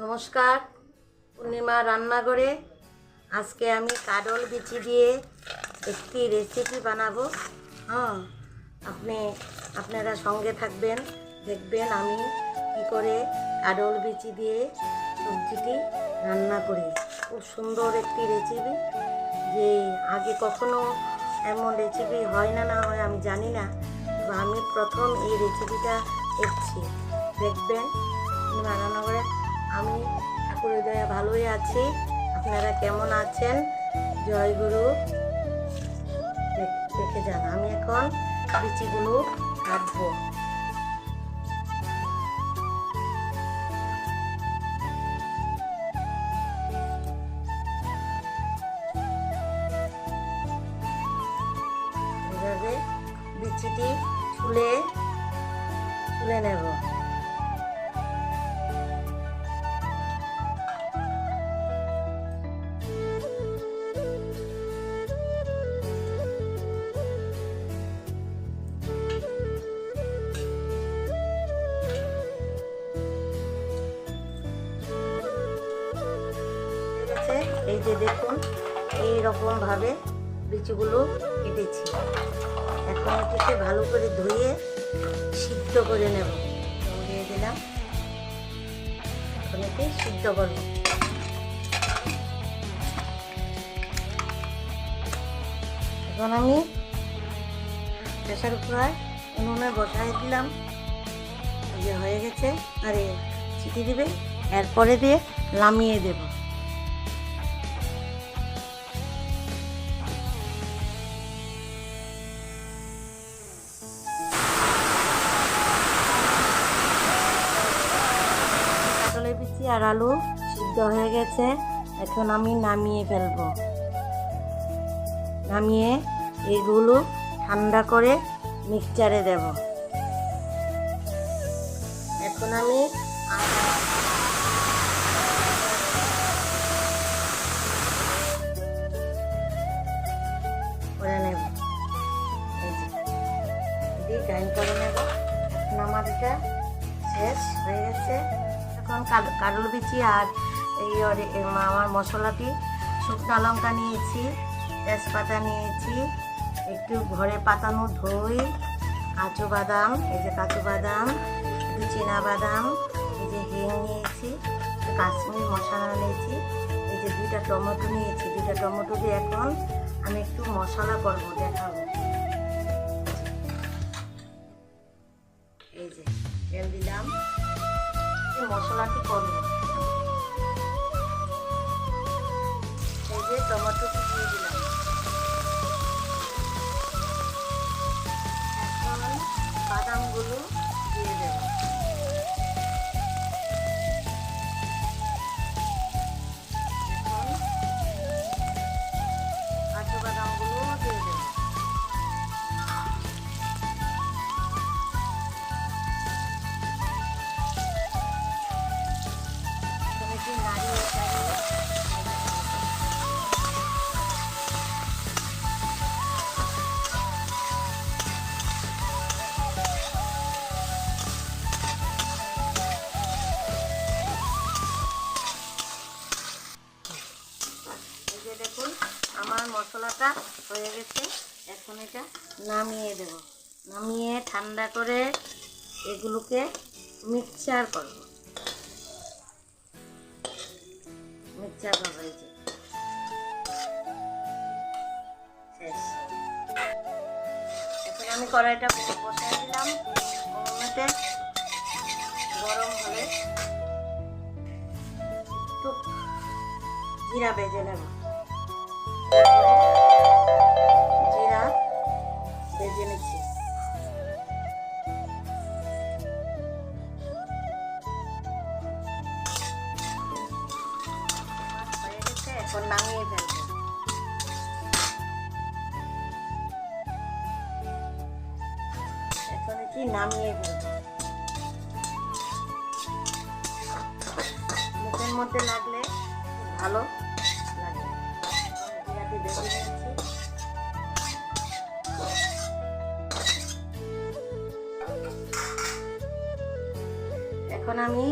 নমস্কার, পূর্ণিমা রান্নাঘরে আজকে আমি কাঁঠাল বিচি দিয়ে একটি রেসিপি বানাবো। আপনারা সঙ্গে থাকবেন, দেখবেন আমি কি করে কাঁঠাল বিচি দিয়ে সবজিটি রান্না করি। খুব সুন্দর একটি রেসিপি, যে আগে কখনো এমন রেসিপি হয় না হয় আমি জানি না, তো আমি প্রথম এই রেসিপিটা দেখছি। দেখবেন পূর্ণিমা রান্নাঘরে আমি ঠাকুরের দয়া ভালোই আছি। আপনারা কেমন আছেন? জয় গুরু। দেখে যান, আমি এখন বিচিগুলো কাটবো। এভাবে বিচিটি ছুলে নেব। এই যে দেখুন, এইরকমভাবে বিচিগুলো কেটেছি। এখন এটিকে ভালো করে ধুয়ে সিদ্ধ করে নেব। দিয়ে দিলাম, এখন এটি সিদ্ধ করব। এখন আমি প্রেসার কুকার উনুনে বসাই দিলাম। যে হয়ে গেছে, আরে সিটি দিবে, এরপরে দিয়ে নামিয়ে দেব। কাঁঠালের বিচি আর আলু সিদ্ধ হয়ে গেছে, এখন আমি নামিয়ে ফেলব। নামিয়ে এগুলো ঠান্ডা করে মিক্সচারে দেব। এখন আমি করে নেব, গ্রাইন্ড করে নেব। এখন আমার এটা শেষ হয়ে গেছে। এখন কাঁঠাল বিচি আর আমার মশলাটি, শুকনো লঙ্কা নিয়েছি, তেজপাতা নিয়েছি, একটু ঘরে পাতানো দই, কাজু বাদাম, এই যে কাজু বাদাম, একটু চীনা বাদাম, এই যে হিং নিয়েছি, কাশ্মীর মশলা নিয়েছি, এই যে 2টা টমেটো নিয়েছি। 2টা টমেটো দিয়ে এখন আমি একটু মশলা করবো, দেখাবো। এই যে তেল দিলাম, মশলাটি করবো। এই যে টমেটোটি দিয়ে দিলাম। এখন বাদামগুলো দিয়ে দেব। এখন কাজু বাদামগুলো দিয়ে দেব। নাড়িয়ে দেখুন, আমার মশলাটা হয়ে গেছে। এখন এটা নামিয়ে দেব। নামিয়ে ঠান্ডা করে এগুলোকে মিক্সচার করব। মিক্সচার করবো। এই যে শেষ। এখন আমি কড়াইটা বসাই দিলাম ওভেনেতে। গরম হলে একটু জিরা ভেজে নেব। জিরা ভেজে নিচ্ছি। হয়ে গেছে, এখন নামিয়ে ফেলবো। এখন কি নামিয়ে ফেলবো। মুখের মধ্যে লাগলে ভালো লাগে। জিরাটি ভেজে নিচ্ছি। এখন আমি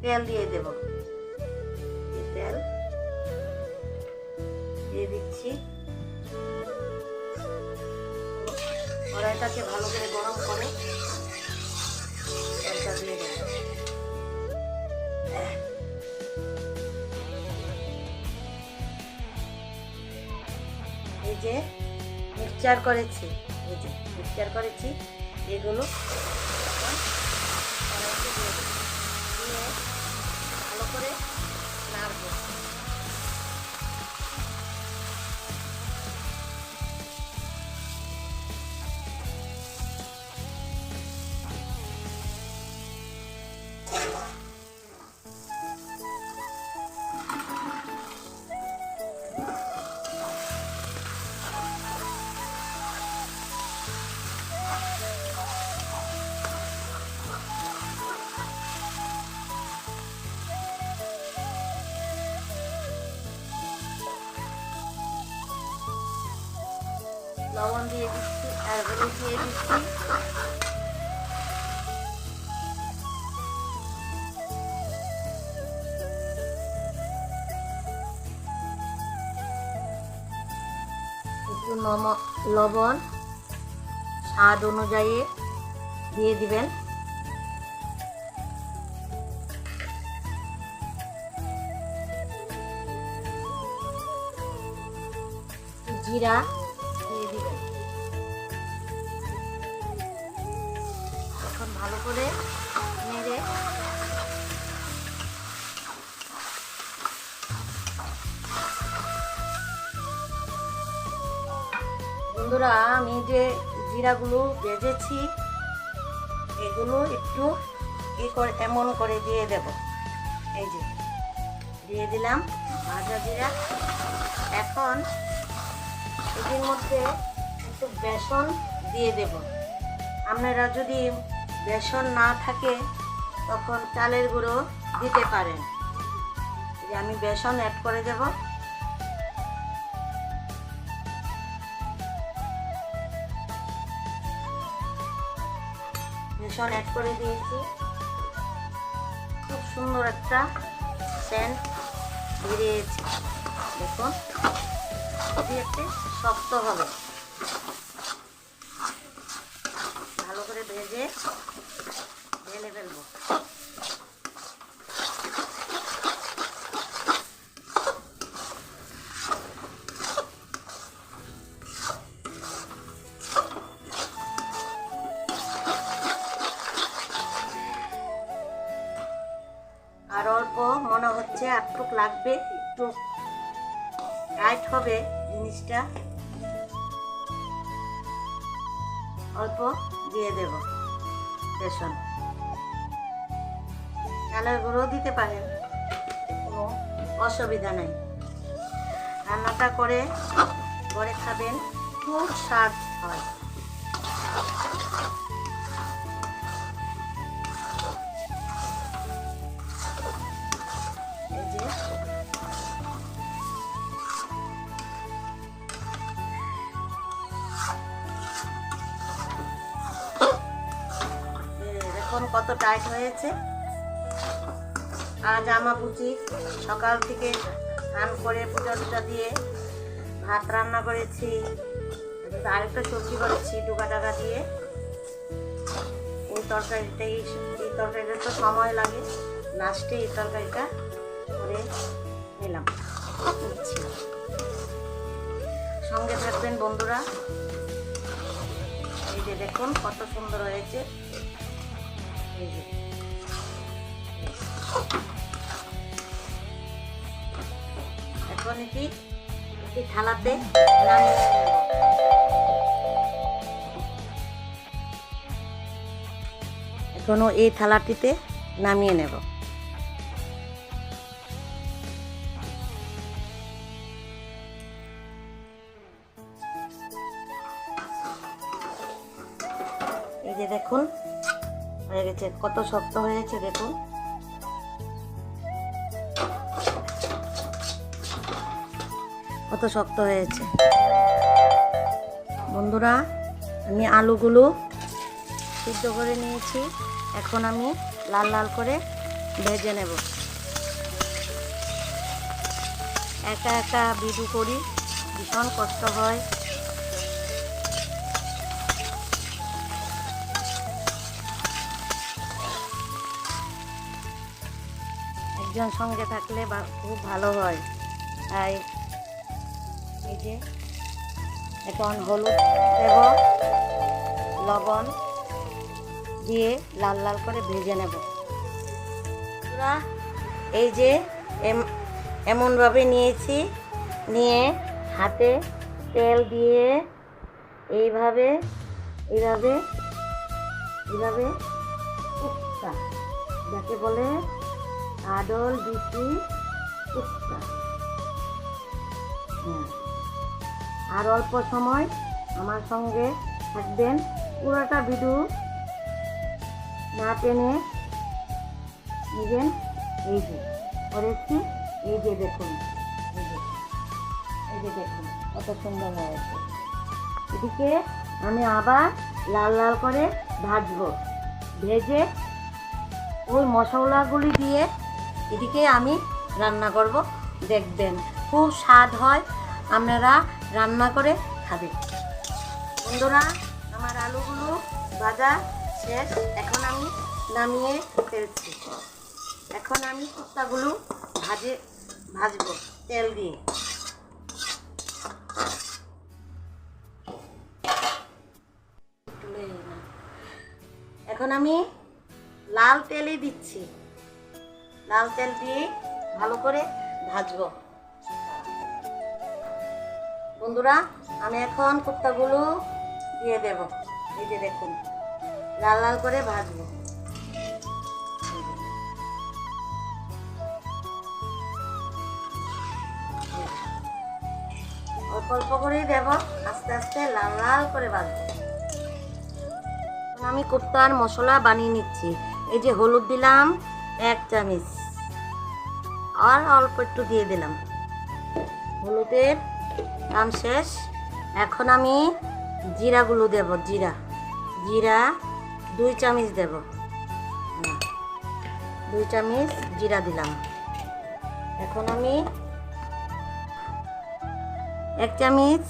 তেল দিয়ে দেব। তেল দিয়ে দিচ্ছি। কড়াইটাকে ভালো করে গরম করে তেলটা দিয়ে দেব। এই যে মিক্সচার করেছি, এগুলো কড়াইতে দিয়ে দেব। দিয়ে ভালো করে নাড়বো। লবণ দিয়ে দিচ্ছি আর হলুদ দিয়ে দিচ্ছি। একটু লবণ স্বাদ অনুযায়ী দিয়ে দিবেন। জিরা দিয়ে দিবেন। এখন ভালো করে নেড়ে বন্ধুরা, আমি যে জিরাগুলো ভেজেছি এগুলো একটু এমন করে দিয়ে দেব। এই যে দিয়ে দিলাম ভাজা জিরা। এখন এটির মধ্যে একটু বেসন দিয়ে দেব। আপনারা যদি বেসন না থাকে তখন চালের গুঁড়ো দিতে পারেন। যে আমি বেসন অ্যাড করে দেব। বেসন অ্যাড করে দিয়েছি। খুব সুন্দর একটা সেন্ট বেরিয়েছে। দেখুন এটি একটু শক্ত হবে। ভালো করে ভেজে ঢেলে ফেলবো। আর অল্প মনে হচ্ছে আটটুক লাগবে, একটু টাইট হবে জিনিসটা। অল্প দিয়ে দেব বেসন। চালের গুঁড়ো দিতে পারেন, কোনো অসুবিধা নেই। রান্নাটা করে খাবেন, খুব স্বাদ হয়। এই যে দেখুন কত টাইট হয়েছে। আজ আমাবুচি সকাল থেকে স্নান করে পূজা টুজা দিয়ে ভাত রান্না করেছি, আরেকটা সবজি করেছি ডুকা টাকা দিয়ে। এই তরকারিটা তো সময় লাগে, লাস্টে এই তরকারিটা করে নিলাম। সঙ্গে থাকবেন বন্ধুরা। এই যে দেখুন কত সুন্দর হয়েছে। এই যে এখন এটি থালাতে নামিয়ে নেব। এখনো এই থালাটিতে নামিয়ে নেব। এই যে দেখুন হয়ে গেছে, কত শক্ত হয়েছে দেখুন। কত শক্ত হয়েছে বন্ধুরা। আমি আলুগুলো সিদ্ধ করে নিয়েছি। এখন আমি লাল লাল করে ভেজে নেব। একা একা বিডু করি, ভীষণ কষ্ট হয়। একজন সঙ্গে থাকলে খুব ভালো হয়। তাই এই যে এখন হলুদ দেব, লবণ দিয়ে লাল লাল করে ভেজে নেব। এই যে এমনভাবে নিয়েছি, নিয়ে হাতে তেল দিয়ে এইভাবে এইভাবে এইভাবে কুপ্তা, যাকে বলে আদল বিচি কুপ্তা। আর অল্প সময় আমার সঙ্গে থাকবেন, পুরোটা ভিডিও না টেনে নিবেন। এই যে করেছি, এই যে দেখুন, এই যে দেখুন কত সুন্দর হয়েছে। এদিকে আমি আবার লাল লাল করে ভাজবো, ভেজে ওই মশলাগুলি দিয়ে এদিকে আমি রান্না করব। দেখবেন খুব স্বাদ হয়, আপনারা রান্না করে খাবেন। বন্ধুরা, আমার আলুগুলো ভাজা শেষ, এখন আমি নামিয়ে ফেলছি। এখন আমি কুপ্তাগুলো ভাজবো তেল দিয়ে। এখন আমি লাল তেলই দিচ্ছি, লাল তেল দিয়ে ভালো করে ভাজবো। বন্ধুরা, আমি এখন কুপ্তাগুলো দিয়ে দেব। এই যে দেখুন, লাল লাল করে ভাজবো। অল্প অল্প করেই দেব, আস্তে আস্তে লাল লাল করে ভাজবো। আমি কোপ্তার মশলা বানিয়ে নিচ্ছি। এই যে হলুদ দিলাম 1 চামচ, আর অল্প একটু দিয়ে দিলাম। হলুদের দাম শেষ। এখন আমি জিরাগুলো দেব, জিরা 2 চামচ দেব। 2 চামচ জিরা দিলাম। এখন আমি 1 চামচ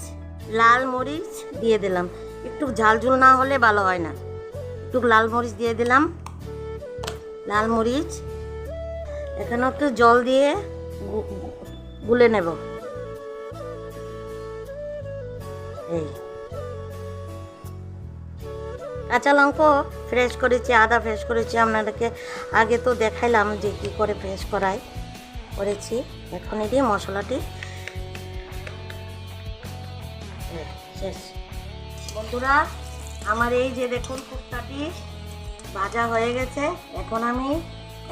লাল মরিচ দিয়ে দিলাম। একটু ঝালঝুল না হলে ভালো হয় না, একটু লাল মরিচ দিয়ে দিলাম। লাল মরিচ এখানে একটু জল দিয়ে গুলে নেব। এই কাঁচা লঙ্কা ফ্রেশ করেছি, আদা ফ্রেশ করেছি, আপনাদেরকে আগে তো দেখাইলাম যে কী করে ফ্রেশ করেছি। এখন এই মশলাটি শেষ। বন্ধুরা, আমার এই যে দেখুন কুপ্তাটি ভাজা হয়ে গেছে। এখন আমি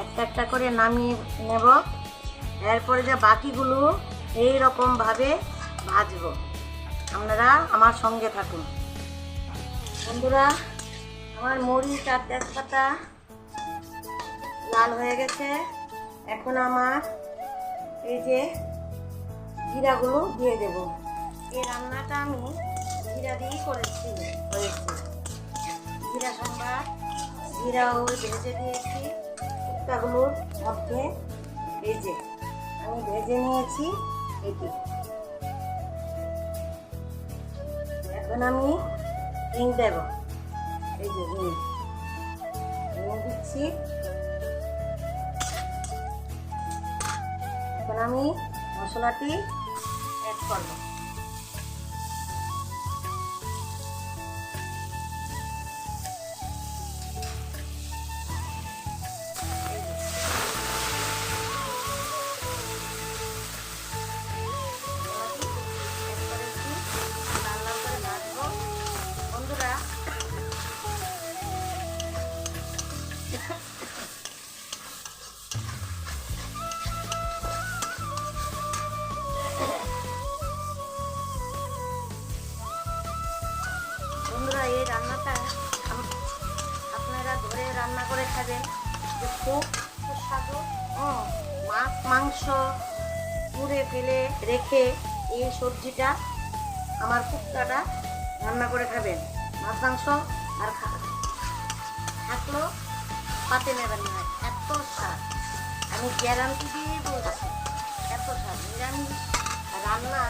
একটা একটা করে নামিয়ে নেব। এরপরে যে বাকিগুলো এই রকমভাবে ভাজবো। আপনারা আমার সঙ্গে থাকুন। বন্ধুরা, আমার মরিচ আর তেজপাতা লাল হয়ে গেছে। এখন আমার এই যে জিরাগুলো দিয়ে দেব। এই রান্নাটা আমি জিরা দিয়েই করেছি। জিরা সম্বার, জিরা ওই ভেজে দিয়েছি কুপ্তাগুলোর মধ্যে। এই যে আমি ভেজে নিয়েছি এটি। এখন আমি হিং দেব। এই যে হিং দিচ্ছি। এখন আমি মশলাটি অ্যাড করব। বন্ধুরা, এই রান্নাটা আপনারা ঘরে রান্না করে খাবেন, খুব সুস্বাদু। মাছ মাংস পুড়ে ফেলে রেখে এই সবজিটা, আমার কুপ্তাটা রান্না করে খাবেন। মাছ মাংস আর থাকলেও পাতে নেবেন না, এত স্বাদ। আমি গ্যারান্টি দিয়ে বলছি, এত স্বাদ। নিরামিষ রান্না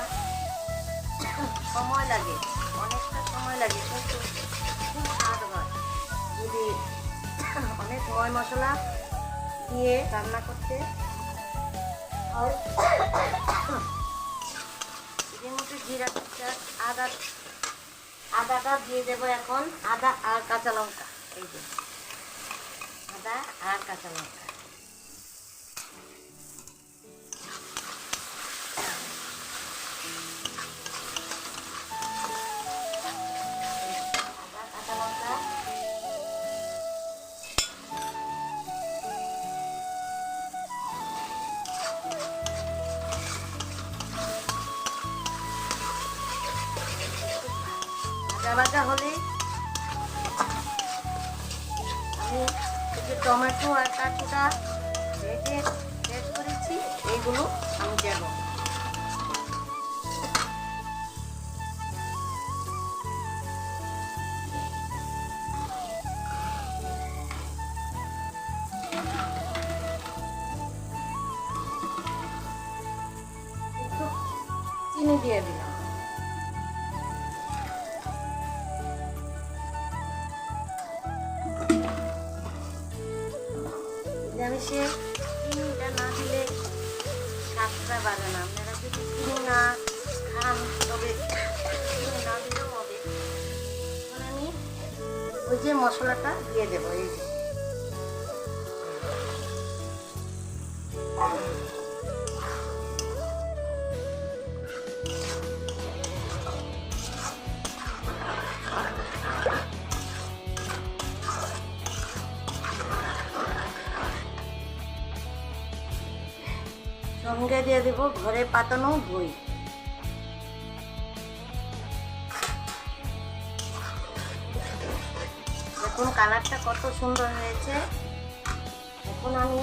সময় লাগে, অনেকটা সময় লাগে, কিন্তু খুব স্বাদ হয় যদি অনেক ময় মশলা দিয়ে রান্না করতে হয়। এর মধ্যে জিরা, আদাটা দিয়ে দেবো এখন। আদা আর কাঁচা লঙ্কা, এই যে আদা আর কাঁচা লঙ্কা। ভাজা হলে আমি যে টমেটো আর কাঁচুটা ভেজে সেট করেছি এইগুলো আমি দেব। একটু চিনি দিয়ে দিলাম। নিরামিষে চিনিটা না দিলে স্বাদটা বাড়ে না। আপনারা যদি চিনি না খান তবে চিনি না দিলেও হবে। এখন আমি ওই যে মশলাটা দিয়ে দেবো, এই যে সঙ্গে দিয়ে দেবো ঘরে পাতানো দই। দেখুন কালারটা কত সুন্দর হয়েছে। এখন আমি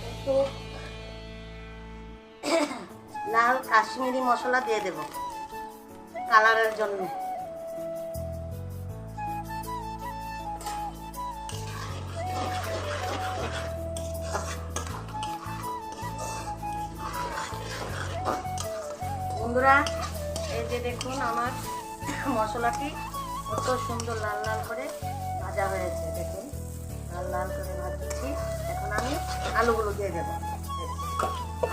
একটু লাল কাশ্মীরি মশলা দিয়ে দেব কালারের জন্য। বন্ধুরা এই যে দেখুন আমার মশলাটি কত সুন্দর লাল লাল করে ভাজা হয়েছে। দেখুন লাল লাল করে ভাজছি। এখন আমি আলুগুলো দিয়ে দেবো।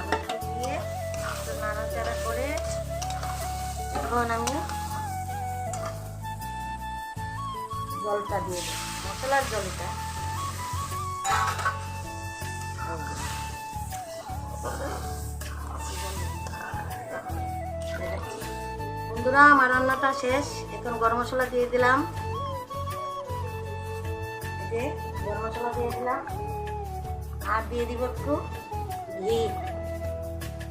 আলুগুলো দিয়ে নাড়াচাড়া করে এখন আমি জলটা দিয়ে দেবো, মশলার জলটা। বন্ধুরা আমার রান্নাটা শেষ। এখন গরম মশলা দিয়ে দিলাম, গরম মশলা দিয়ে দিলাম। আর দিয়ে দিব একটু ঘি,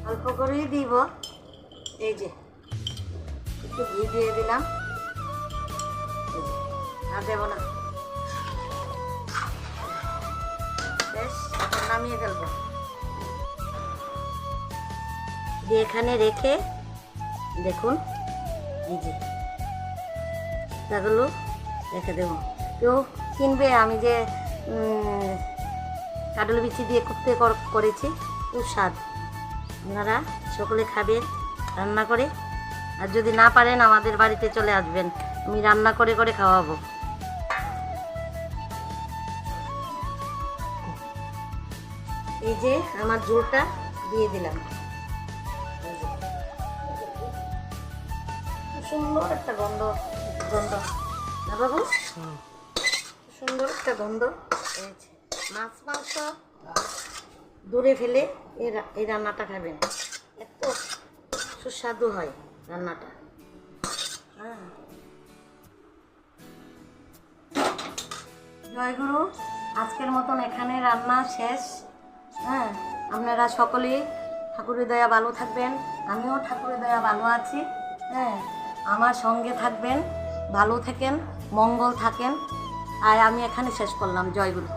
অল্প করেই দিব। এই যে একটু ঘি দিয়ে দিলাম, আর দেব না। বেশ এখন নামিয়ে ফেলবো। এখানে রেখে দেখুন এই যে এগুলো রেখে দেবো। কেউ কিনবে আমি যে কাঁঠাল বিচি দিয়ে করতে করেছি, খুব স্বাদ। আপনারা সকলে খাবেন রান্না করে। আর যদি না পারেন আমাদের বাড়িতে চলে আসবেন, আমি রান্না করে করে খাওয়াবো। এই যে আমার ঝোলটা দিয়ে দিলাম। সুন্দর একটা গন্ধ না বাবু, সুন্দর একটা গন্ধ হয়েছে। মাছ মাংস দূরে ফেলে এই রান্নাটা খাবেন, এত সুস্বাদু হয় রান্নাটা। হ্যাঁ, জয়গুরু। আজকের মতন এখানে রান্না শেষ। হ্যাঁ, আপনারা সকলেই ঠাকুরের দয়া ভালো থাকবেন। আমিও ঠাকুরের দয়া ভালো আছি। হ্যাঁ, আমার সঙ্গে থাকবেন, ভালো থাকেন, মঙ্গল থাকেন। আর আমি এখানে শেষ করলাম। জয়গুরু।